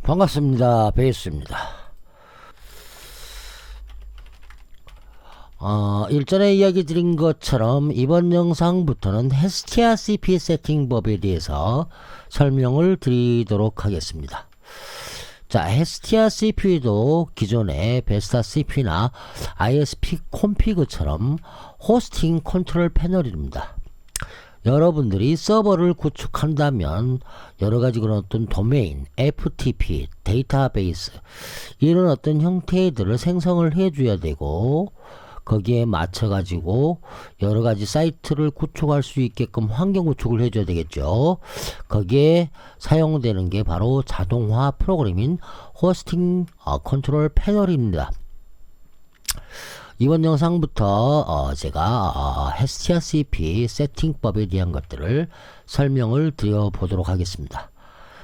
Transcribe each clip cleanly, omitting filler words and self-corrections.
반갑습니다. 베이스입니다. 일전에 이야기 드린 것처럼 이번 영상부터는 헤스티아 CP 세팅법에 대해서 설명을 드리도록 하겠습니다. 자, 헤스티아 CP도 기존의 베스타 CP나 ISP 콘피그처럼 호스팅 컨트롤 패널입니다. 여러분들이 서버를 구축한다면 여러가지 그런 어떤 도메인, FTP, 데이터베이스 이런 어떤 형태들을 생성을 해줘야 되고, 거기에 맞춰가지고 여러가지 사이트를 구축할 수 있게끔 환경 구축을 해줘야 되겠죠. 거기에 사용되는 게 바로 자동화 프로그램인 호스팅 컨트롤 패널입니다. 이번 영상부터 제가 헤스티아 CP 세팅법에 대한 것들을 설명을 드려보도록 하겠습니다.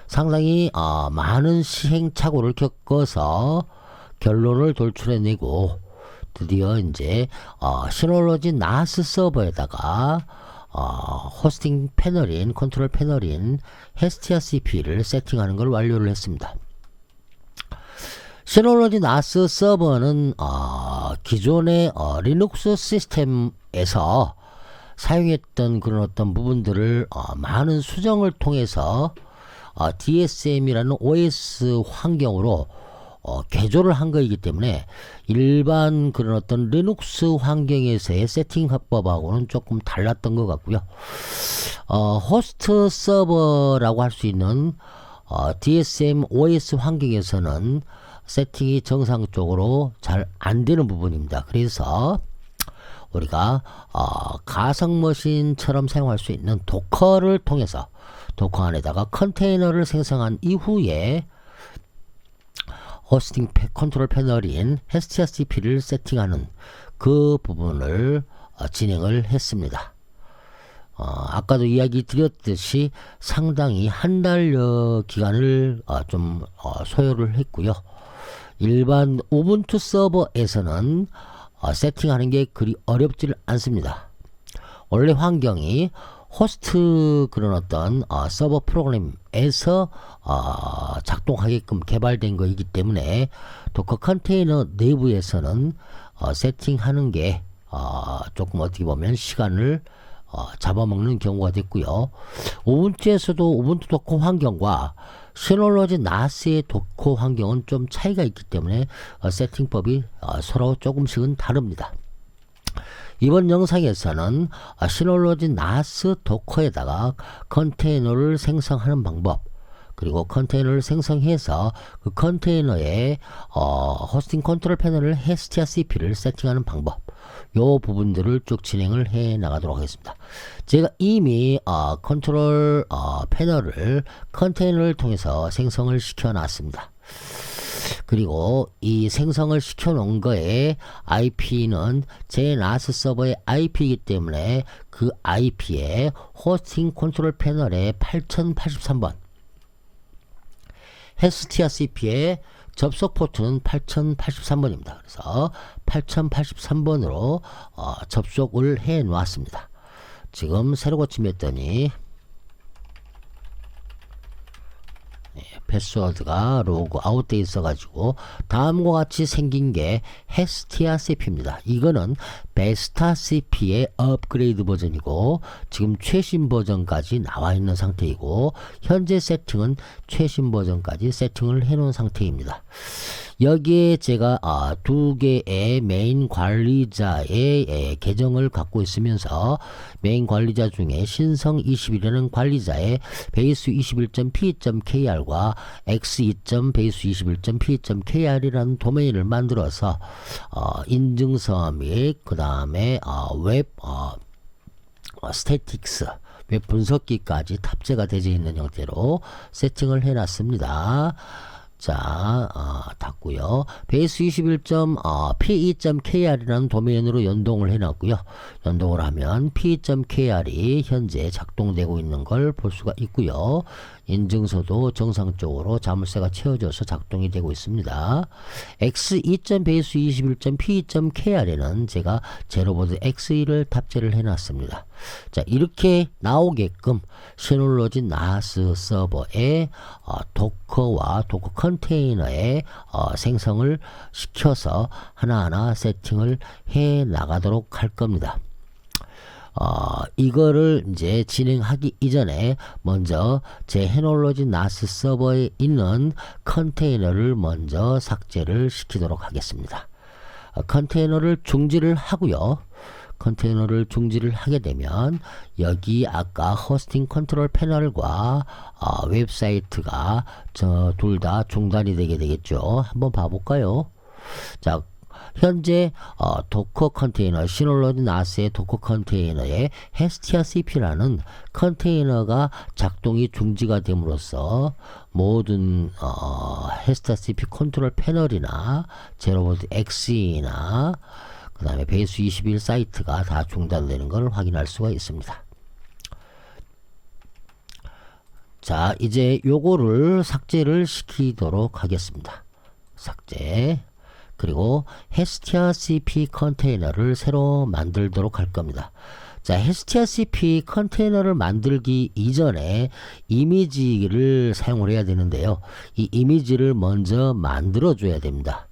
상당히 많은 시행착오를 겪어서 결론을 돌출해내고 드디어 이제 시놀로지 나스 서버에다가 호스팅 패널인 컨트롤 패널인 헤스티아 CP를 세팅하는 걸 완료를 했습니다. 시놀로지 나스 서버는 기존의 리눅스 시스템에서 사용했던 그런 어떤 부분들을 많은 수정을 통해서 DSM이라는 OS 환경으로 개조를 한 거이기 때문에 일반 그런 어떤 리눅스 환경에서의 세팅 합법하고는 조금 달랐던 것 같고요. 호스트 서버라고 할 수 있는 DSM OS 환경에서는 세팅이 정상적으로 잘 안 되는 부분입니다. 그래서 우리가 가상 머신처럼 사용할 수 있는 도커를 통해서 도커 안에다가 컨테이너를 생성한 이후에 호스팅 컨트롤 패널인 헤스티아 CP를 세팅하는 그 부분을 진행을 했습니다. 아까도 이야기 드렸듯이 상당히 한 달여 기간을 좀 소요를 했고요. 일반 우분투 서버에서는 세팅하는 게 그리 어렵지를 않습니다. 원래 환경이 호스트 그런 어떤 서버 프로그램에서 작동하게끔 개발된 거이기 때문에 도커 컨테이너 내부에서는 세팅하는 게 조금 어떻게 보면 시간을 잡아먹는 경우가 됐고요. 우분투에서도 우분투 도커 환경과 시놀로지 나스의 도커 환경은 좀 차이가 있기 때문에 세팅법이 서로 조금씩은 다릅니다. 이번 영상에서는 시놀로지 나스 도커에다가 컨테이너를 생성하는 방법, 그리고 컨테이너를 생성해서 그 컨테이너에 호스팅 컨트롤 패널을 헤스티아 CP를 세팅하는 방법, 요 부분들을 쭉 진행을 해 나가도록 하겠습니다. 제가 이미 컨트롤 패널을 컨테이너를 통해서 생성을 시켜 놨습니다. 그리고 이 생성을 시켜 놓은 거에 IP는 제 나스 서버의 IP이기 때문에 그 IP에 호스팅 컨트롤 패널의 8083번, 헤스티아 CP의 접속 포트는 8083번입니다. 그래서 8083번으로 접속을 해 놓았습니다. 지금 새로 고침했더니 패스워드가 로그 아웃돼 있어가지고 다음과 같이 생긴 게 헤스티아 CP입니다. 이거는 베스타 CP의 업그레이드 버전이고 지금 최신 버전까지 나와 있는 상태이고, 현재 세팅은 최신 버전까지 세팅을 해 놓은 상태입니다. 여기에 제가 두 개의 메인 관리자의 계정을 갖고 있으면서 메인 관리자 중에 신성21이라는 관리자의 base21.p.kr과 x2.base21.p.kr이라는 도메인을 만들어서 인증서 및 그 다음에 웹 스태틱스 웹 분석기까지 탑재가 되어 있는 형태로 세팅을 해 놨습니다. 자, 닫고요. base21.pe.kr이라는 도메인으로 연동을 해놨고요. 연동을 하면 p.kr이 현재 작동되고 있는 걸 볼 수가 있고요. 인증서도 정상적으로 자물쇠가 채워져서 작동이 되고 있습니다. x2.배수21.p2.kr에는 제가 제로보드 x2를 탑재를 해놨습니다. 자, 이렇게 나오게끔 시놀로지 나스 서버에 도커와 도커 컨테이너에 생성을 시켜서 하나하나 세팅을 해 나가도록 할 겁니다. 이거를 이제 진행하기 이전에 먼저 제 헤놀로지 나스 서버에 있는 컨테이너를 먼저 삭제를 시키도록 하겠습니다. 컨테이너를 중지를 하고요. 컨테이너를 중지를 하게 되면 여기 아까 호스팅 컨트롤 패널과 웹사이트가 둘 다 중단이 되게 되겠죠. 한번 봐볼까요? 자, 현재 도커 컨테이너 시놀로지 나스의 도커 컨테이너에 헤스티아 CP라는 컨테이너가 작동이 중지가 됨으로써 모든 헤스티아 CP 컨트롤 패널이나 제로볼트 X나 그 다음에 베이스 21 사이트가 다 중단되는 걸 확인할 수가 있습니다. 자, 이제 요거를 삭제를 시키도록 하겠습니다. 삭제. 그리고 헤스티아 CP 컨테이너를 새로 만들도록 할 겁니다. 자, 헤스티아 CP 컨테이너를 만들기 이전에 이미지를 사용을 해야 되는데요. 이 이미지를 먼저 만들어 줘야 됩니다.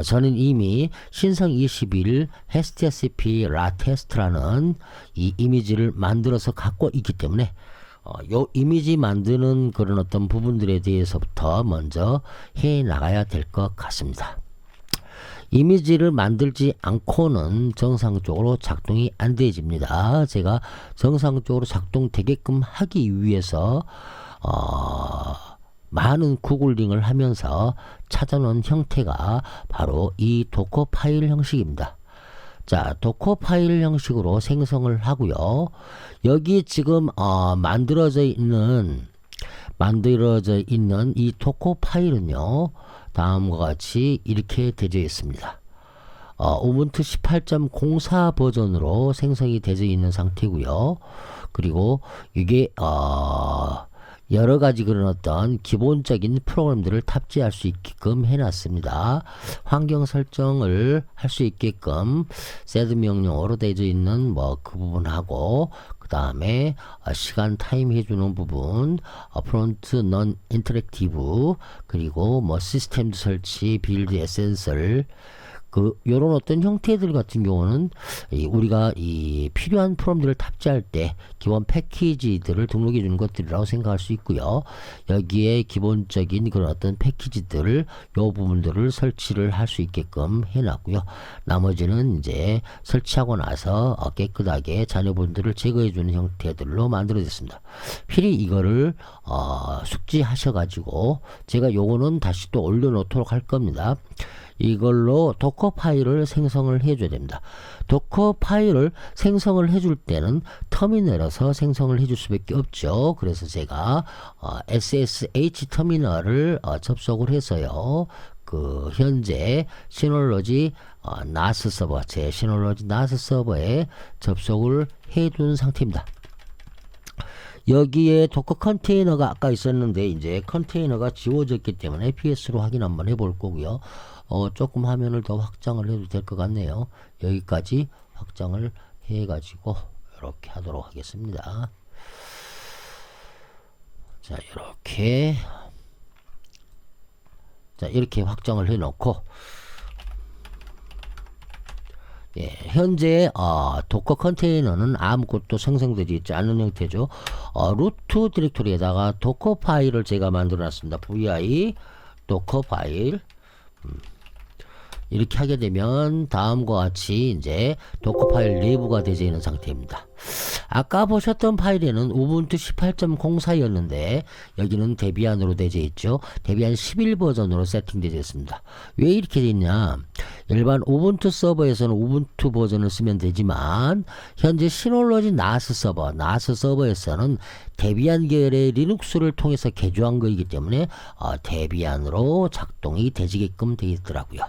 저는 이미 신성 21 헤스티아 CP 라테스트라는 이 이미지를 만들어서 갖고 있기 때문에 요 이미지 만드는 그런 어떤 부분들에 대해서부터 먼저 해 나가야 될 것 같습니다. 이미지를 만들지 않고는 정상적으로 작동이 안 되집니다. 제가 정상적으로 작동되게끔 하기 위해서 많은 구글링을 하면서 찾아놓은 형태가 바로 이 도커 파일 형식입니다. 자, 도커 파일 형식으로 생성을 하고요. 여기 지금 만들어져 있는 이 도커 파일은요, 다음과 같이 이렇게 되어 있습니다. 우분투 18.04 버전으로 생성이 되어 있는 상태고요. 그리고 이게 여러 가지 그런 어떤 기본적인 프로그램들을 탑재할 수 있게끔 해놨습니다. 환경 설정을 할 수 있게끔 세드 명령어로 되어 있는 뭐 그 부분하고 그 다음에 시간 타임 해주는 부분, 프론트 넌 인터랙티브, 그리고 뭐 시스템 설치, 빌드 에센셜, 요런 어떤 형태들 같은 경우는 우리가 이 필요한 프롬들을 탑재할 때 기본 패키지들을 등록해 주는 것들이라고 생각할 수 있고요. 여기에 기본적인 그런 어떤 패키지들을 요 부분들을 설치를 할 수 있게끔 해놨고요. 나머지는 이제 설치하고 나서 깨끗하게 자녀분들을 제거해 주는 형태들로 만들어졌습니다. 필히 이거를 숙지하셔가지고 제가 요거는 다시 또 올려놓도록 할 겁니다. 이걸로 도커 파일을 생성을 해줘야 됩니다. 도커 파일을 생성을 해줄 때는 터미널에서 생성을 해줄 수밖에 없죠. 그래서 제가 SSH 터미널을 접속을 해서요. 현재 시놀로지 나스 서버, 제 시놀로지 나스 서버에 접속을 해둔 상태입니다. 여기에 도커 컨테이너가 아까 있었는데 이제 컨테이너가 지워졌기 때문에 PS로 확인 한번 해볼 거고요. 조금 화면을 더 확장을 해도 될 것 같네요. 여기까지 확장을 해가지고 이렇게 하도록 하겠습니다. 자, 이렇게 확장을 해놓고, 예, 현재 도커 컨테이너는 아무것도 생성되지 있지 않은 형태죠. 루트 디렉토리에다가 도커 파일을 제가 만들어 놨습니다. vi 도커 파일. 이렇게 하게 되면 다음과 같이 이제 도커 파일 내부가 되어 있는 상태입니다. 아까 보셨던 파일에는 우분투 18.04였는데 여기는 데비안으로 되어 있죠. 데비안 11 버전으로 세팅되어 있습니다. 왜 이렇게 되어 있냐? 일반 우분투 서버에서는 우분투 버전을 쓰면 되지만 현재 시놀로지 나스 서버에서는 데비안 계열의 리눅스를 통해서 개조한 거이기 때문에 데비안으로 작동이 되게끔 되어 있더라고요.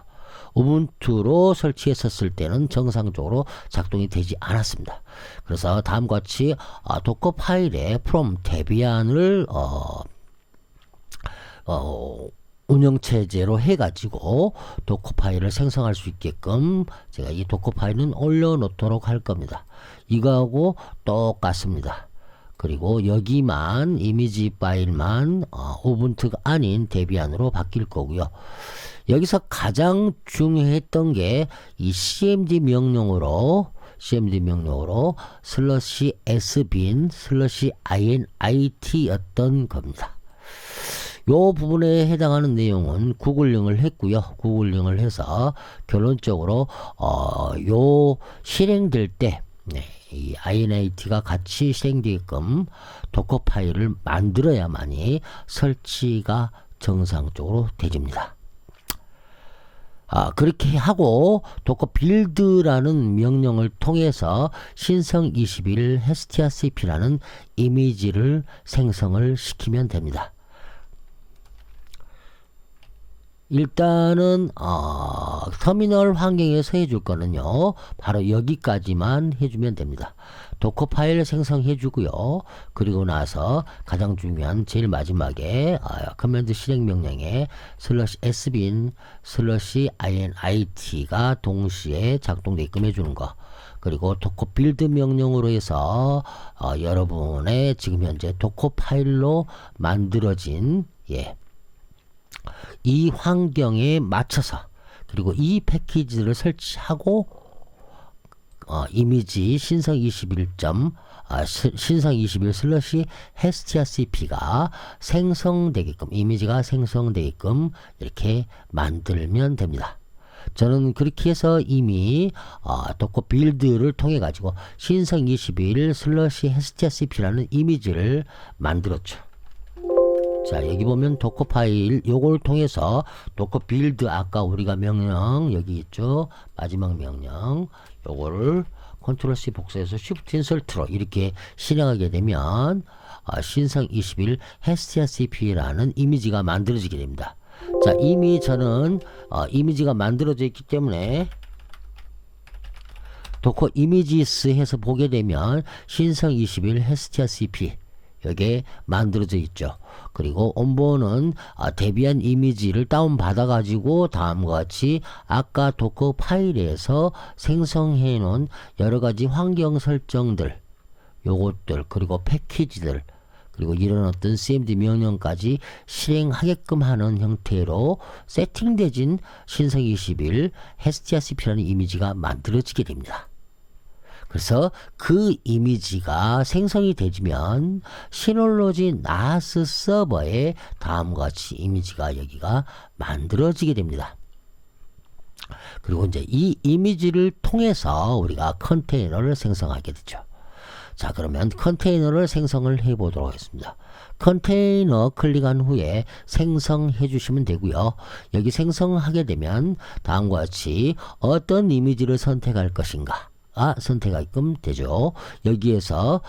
우분투로 설치했었을 때는 정상적으로 작동이 되지 않았습니다. 그래서 다음과 같이 도커 파일에 from 데비안을 운영체제로 해가지고 도커 파일을 생성할 수 있게끔 제가 이 도커 파일은 올려놓도록 할 겁니다. 이거하고 똑같습니다. 그리고 여기만 이미지 파일만 우분투가 아닌 데비안으로 바뀔 거고요. 여기서 가장 중요했던 게 이 cmd 명령으로 /sbin -init 였던 겁니다. 요 부분에 해당하는 내용은 구글링을 했고요. 구글링을 해서 결론적으로 요 실행될 때 이 init가 같이 실행되게끔 도커 파일을 만들어야만이 설치가 정상적으로 되집니다. 그렇게 하고 도커 빌드라는 명령을 통해서 신성 21 strcp라는 이미지를 생성을 시키면 됩니다. 일단은 터미널 환경에서 해줄 거는요, 바로 여기까지만 해주면 됩니다. 도커 파일 생성해 주고요. 그리고 나서 가장 중요한 제일 마지막에 커맨드 실행 명령에 /sbin -init가 동시에 작동되게끔 해주는 거, 그리고 도커 빌드 명령으로 해서 여러분의 지금 현재 도커 파일로 만들어진 이 환경에 맞춰서, 그리고 이 패키지를 설치하고 이미지 신성 21 strcp가 생성되게끔, 이미지가 생성되게끔 이렇게 만들면 됩니다. 저는 그렇게 해서 이미 도커 빌드를 통해 가지고 신성 21 strcp라는 이미지를 만들었죠. 자, 여기 보면 도커 파일 요걸 통해서 도커 빌드, 아까 우리가 명령 여기 있죠, 마지막 명령, 요거를 컨트롤 C 복사해서 쉬프트 인설트로 이렇게 실행하게 되면 신성 21 strcp라는 이미지가 만들어지게 됩니다. 자, 이미 저는 이미지가 만들어져 있기 때문에 도커 이미지스 해서 보게 되면 신성 21 strcp 여기에 만들어져 있죠. 그리고 온보는 데비안 이미지를 다운 받아 가지고 다음과 같이 아까 도커 파일에서 생성해 놓은 여러가지 환경 설정들, 요것들, 그리고 패키지들, 그리고 이런 어떤 cmd 명령까지 실행하게끔 하는 형태로 세팅되진 신성 21 strcp라는 이미지가 만들어지게 됩니다. 그래서 그 이미지가 생성이 되면 시놀로지 나스 서버에 다음과 같이 이미지가 여기가 만들어지게 됩니다. 그리고 이제 이 이미지를 통해서 우리가 컨테이너를 생성하게 되죠. 자, 그러면 컨테이너를 생성을 해 보도록 하겠습니다. 컨테이너 클릭한 후에 생성해 주시면 되고요. 여기 생성하게 되면 다음과 같이 어떤 이미지를 선택할 것인가 선택하게끔 되죠. 여기에서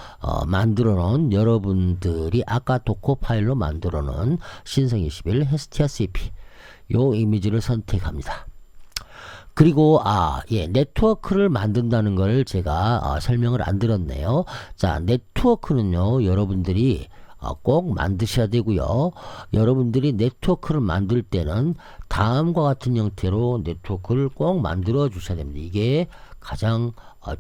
만들어 놓은, 여러분들이 아까 도커 파일로 만들어 놓은 신성 21 strcp 요 이미지를 선택합니다. 그리고 네트워크를 만든다는 걸 제가 설명을 안 드렸네요. 자, 네트워크는요, 여러분들이 꼭 만드셔야 되고요. 여러분들이 네트워크를 만들 때는 다음과 같은 형태로 네트워크를 꼭 만들어 주셔야 됩니다. 이게 가장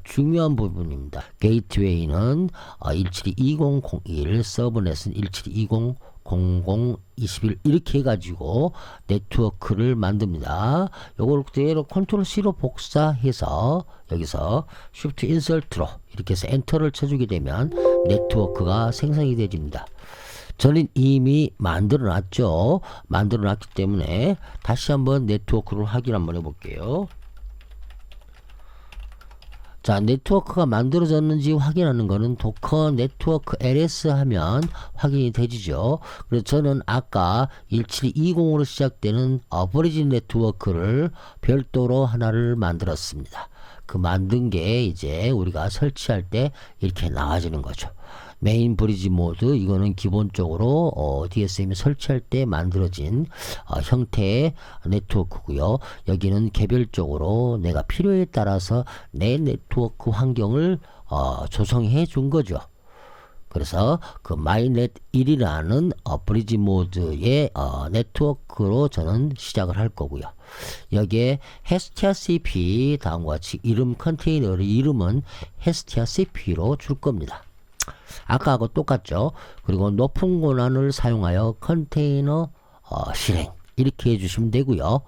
중요한 부분입니다. 게이트웨이는 172.20.01, 서브넷은 172.20.00.21 이렇게 해가지고 네트워크를 만듭니다. 요걸 그대로 컨트롤 C로 복사해서 여기서 쉬프트 인설트로 이렇게 해서 엔터를 쳐주게 되면 네트워크가 생성이 되집니다. 저는 이미 만들어 놨죠. 만들어 놨기 때문에 다시 한번 네트워크를 확인 한번 해볼게요. 자, 네트워크가 만들어졌는지 확인하는 거는 도커 네트워크 ls 하면 확인이 되지죠. 그래서 저는 아까 17220으로 시작되는 버리진 네트워크를 별도로 하나를 만들었습니다. 그 만든 게 이제 우리가 설치할 때 이렇게 나와지는 거죠. 메인 브리지 모드, 이거는 기본적으로 DSM이 설치할 때 만들어진 형태의 네트워크고요. 여기는 개별적으로 내가 필요에 따라서 내 네트워크 환경을 조성해 준 거죠. 그래서 그 마이넷 1이라는 브리지 모드의 네트워크로 저는 시작을 할 거고요. 여기에 헤스티아 CP 다음과 같이 이름 컨테이너의 이름은 헤스티아 CP로 줄 겁니다. 아까하고 똑같죠. 그리고 높은 권한을 사용하여 컨테이너 실행 이렇게 해주시면 되고요.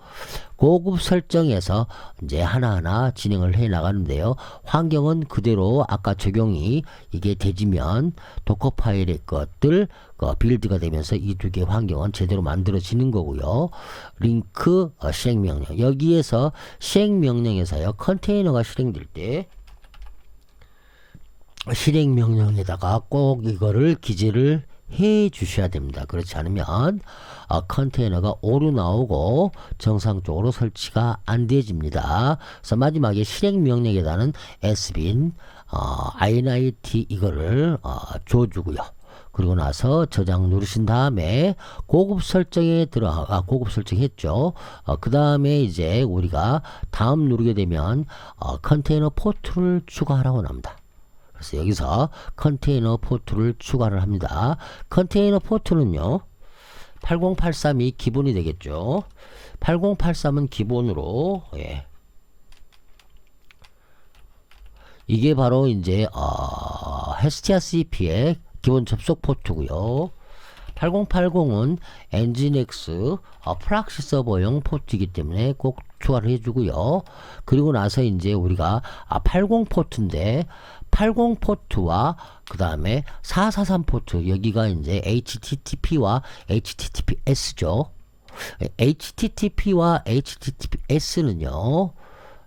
고급 설정에서 이제 하나하나 진행을 해 나가는데요. 환경은 그대로 아까 적용이 이게 되지면 도커 파일의 것들 빌드가 되면서 이 두 개의 환경은 제대로 만들어지는 거고요. 링크 실행 명령, 여기에서 실행 명령에서요 컨테이너가 실행될 때 실행 명령에다가 꼭 이거를 기재를 해 주셔야 됩니다. 그렇지 않으면 컨테이너가 오류 나오고 정상적으로 설치가 안 되집니다. 그래서 마지막에 실행 명령에다는 sbin init 이거를 줘주고요. 그리고 나서 저장 누르신 다음에 고급 설정에 고급 설정했죠. 그 다음에 이제 우리가 다음 누르게 되면 컨테이너 포트를 추가하라고 합니다. 그래서 여기서 컨테이너 포트를 추가를 합니다. 컨테이너 포트는요 8083이 기본이 되겠죠. 8083은 기본으로 이게 바로 이제 헤스티아 CP의 기본 접속 포트고요. 8080은 엔진엑스 프락시 서버용 포트이기 때문에 꼭 추가를 해주고요. 그리고 나서 이제 우리가 80 포트인데 80 포트와 그 다음에 443 포트, 여기가 이제 HTTP와 HTTPS죠. HTTP와 HTTPS는요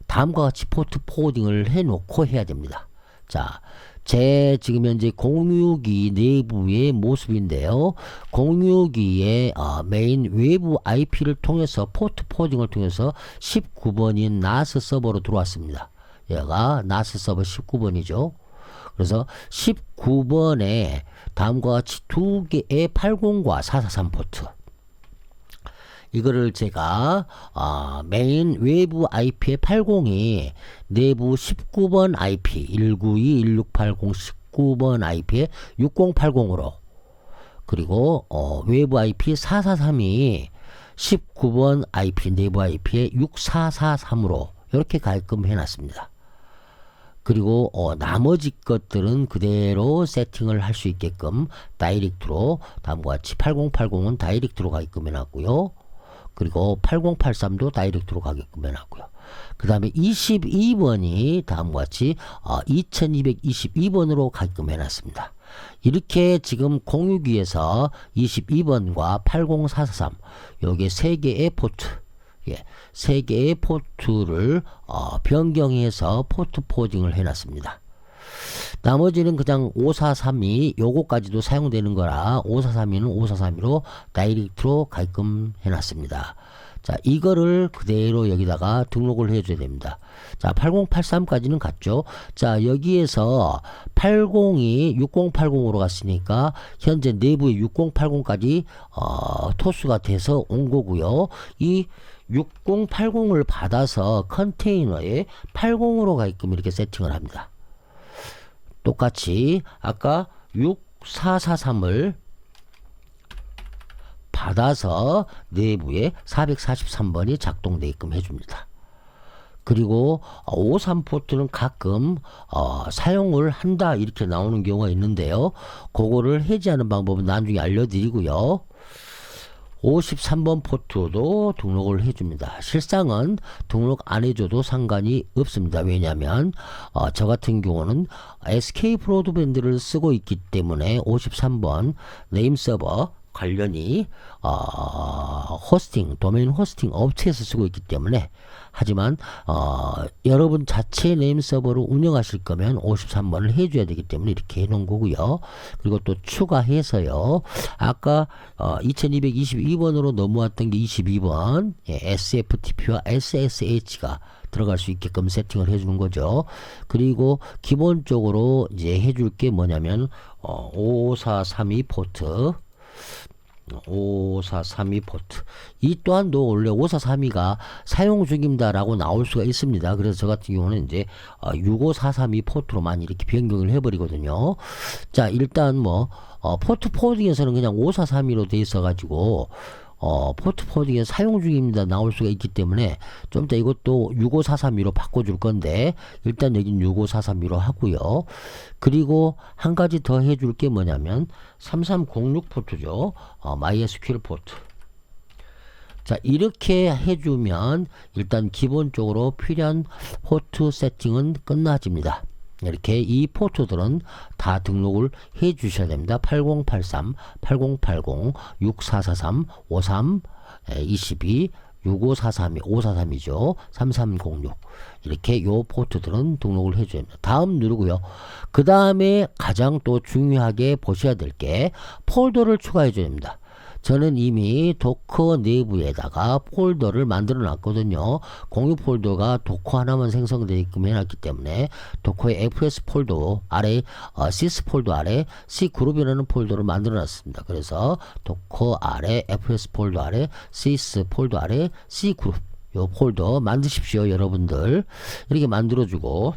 다음과 같이 포트 포워딩을 해놓고 해야 됩니다. 자, 제 지금 현재 공유기 내부의 모습인데요. 공유기의 메인 외부 IP를 통해서 포트 포워딩을 통해서 19번인 NAS 서버로 들어왔습니다. 얘가 NAS 서버 19번이죠. 그래서 19번에 다음과 같이 두 개의 80과 443 포트, 이거를 제가 메인 외부 IP의 80이 내부 19번 IP 192.168.0 19번 IP의 6080으로, 그리고 외부 IP 443이 19번 IP 내부 IP의 6443으로 이렇게 가게끔 해놨습니다. 그리고 나머지 것들은 그대로 세팅을 할 수 있게끔 다이렉트로 다음과 같이 8080은 다이렉트로 가게끔 해놨고요. 그리고 8083도 다이렉트로 가게끔 해놨고요. 그 다음에 22번이 다음과 같이 2222번으로 가게끔 해놨습니다. 이렇게 지금 공유기에서 22번과 80443 요게 3개의 포트, 세 개의 포트를 변경해서 포트 포워딩을 해놨습니다. 나머지는 그냥 543이 요거까지도 사용되는 거라 543이는 543이로 다이렉트로 가게끔 해놨습니다. 자, 이거를 그대로 여기다가 등록을 해줘야 됩니다. 자, 8083까지는 갔죠. 자, 여기에서 80이 6080으로 갔으니까 현재 내부에 6080까지 토스가 돼서 온 거고요. 이 6080을 받아서 컨테이너에 80으로 가게끔 이렇게 세팅을 합니다. 똑같이 아까 6443을 받아서 내부에 443번이 작동되게끔 해줍니다. 그리고 53 포트는 가끔 사용을 한다 이렇게 나오는 경우가 있는데요. 그거를 해지하는 방법은 나중에 알려드리고요. 53번 포트도 등록을 해줍니다. 실상은 등록 안 해줘도 상관이 없습니다. 왜냐하면 저 같은 경우는 SK 브로드밴드를 쓰고 있기 때문에 53번 네임 서버 관련이 호스팅, 도메인 호스팅 업체에서 쓰고 있기 때문에, 하지만 여러분 자체 네임 서버를 운영하실 거면 53번을 해줘야 되기 때문에 이렇게 해놓은 거고요. 그리고 또 추가해서요, 아까 2222번으로 넘어왔던 게 22번 SFTP와 SSH가 들어갈 수 있게끔 세팅을 해주는 거죠. 그리고 기본적으로 이제 해줄 게 뭐냐면 5432 포트, 5432 포트, 이 또한도 원래 5432가 사용 중입니다 라고 나올 수가 있습니다. 그래서 저 같은 경우는 이제 65432 포트로만 이렇게 변경을 해버리거든요. 자, 일단 뭐 포트 포딩에서는 그냥 5432로 돼 있어 가지고 포트 포딩에 사용 중입니다 나올 수가 있기 때문에 좀 더 이것도 65432로 바꿔줄 건데, 일단 여긴 65432로 하고요. 그리고 한 가지 더 해줄 게 뭐냐면 3306 포트죠. MySQL 포트. 자, 이렇게 해주면 일단 기본적으로 필요한 포트 세팅은 끝나집니다. 이렇게 이 포트들은 다 등록을 해 주셔야 됩니다. 8083, 8080, 6443, 53, 22, 65432, 543이죠. 3306. 이렇게 요 포트들은 등록을 해줘야 됩니다. 다음 누르고요. 그 다음에 가장 또 중요하게 보셔야 될 게 폴더를 추가해 줘야 됩니다. 저는 이미 도커 내부에다가 폴더를 만들어 놨거든요. 공유 폴더가 도커 하나만 생성되게끔 해놨기 때문에 도커의 fs 폴더 아래 sys 폴더 아래 c그룹이라는 폴더를 만들어 놨습니다. 그래서 도커 아래 fs 폴더 아래 sys 폴더 아래 c그룹, 요 폴더 만드십시오. 여러분들 이렇게 만들어주고,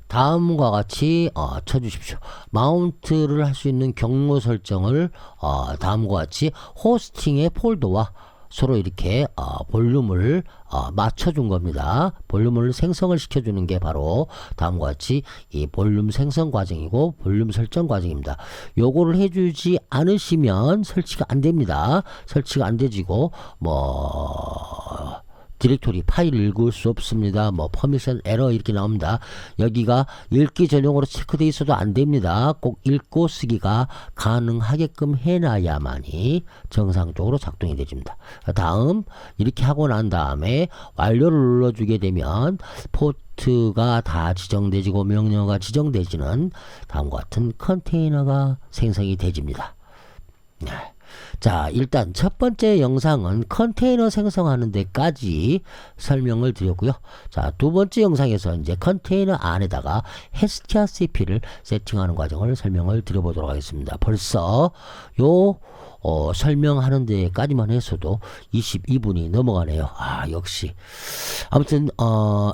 다음과 같이 쳐주십시오. 마운트를 할 수 있는 경로 설정을 다음과 같이 호스팅의 폴더와 서로 이렇게 볼륨을 맞춰준 겁니다. 볼륨을 생성을 시켜주는 게 바로 다음과 같이 이 볼륨 생성 과정이고 볼륨 설정 과정입니다. 요거를 해주지 않으시면 설치가 안 됩니다. 설치가 안 되지고 디렉토리 파일 읽을 수 없습니다. 퍼미션 에러 이렇게 나옵니다. 여기가 읽기 전용으로 체크되어 있어도 안 됩니다. 꼭 읽고 쓰기가 가능하게끔 해놔야만이 정상적으로 작동이 되집니다. 다음 이렇게 하고 난 다음에 완료를 눌러주게 되면 포트가 다 지정되지고 명령어가 지정되지는 다음과 같은 컨테이너가 생성이 되집니다. 네. 자, 일단 첫 번째 영상은 컨테이너 생성하는 데까지 설명을 드렸고요. 자, 두 번째 영상에서 이제 컨테이너 안에다가 strcp를 세팅하는 과정을 설명을 드려보도록 하겠습니다. 벌써 요 설명하는 데까지만 해서도 22분이 넘어가네요. 역시. 아무튼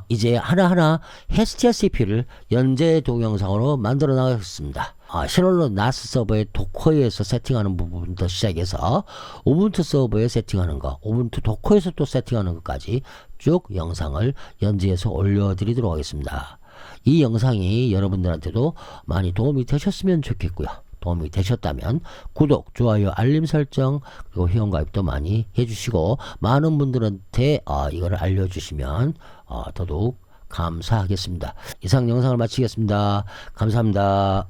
이제 하나하나 strcp를 연재 동영상으로 만들어 나가겠습니다. 셔널러 나스 서버의 도커에서 세팅하는 부분부터 시작해서 우분투 서버에 세팅하는 거, 우분투 도커에서 또 세팅하는 것까지 쭉 영상을 연재해서 올려드리도록 하겠습니다. 이 영상이 여러분들한테도 많이 도움이 되셨으면 좋겠고요. 도움이 되셨다면 구독, 좋아요, 알림 설정, 그리고 회원가입도 많이 해주시고 많은 분들한테 이거를 알려주시면 더더욱 감사하겠습니다. 이상 영상을 마치겠습니다. 감사합니다.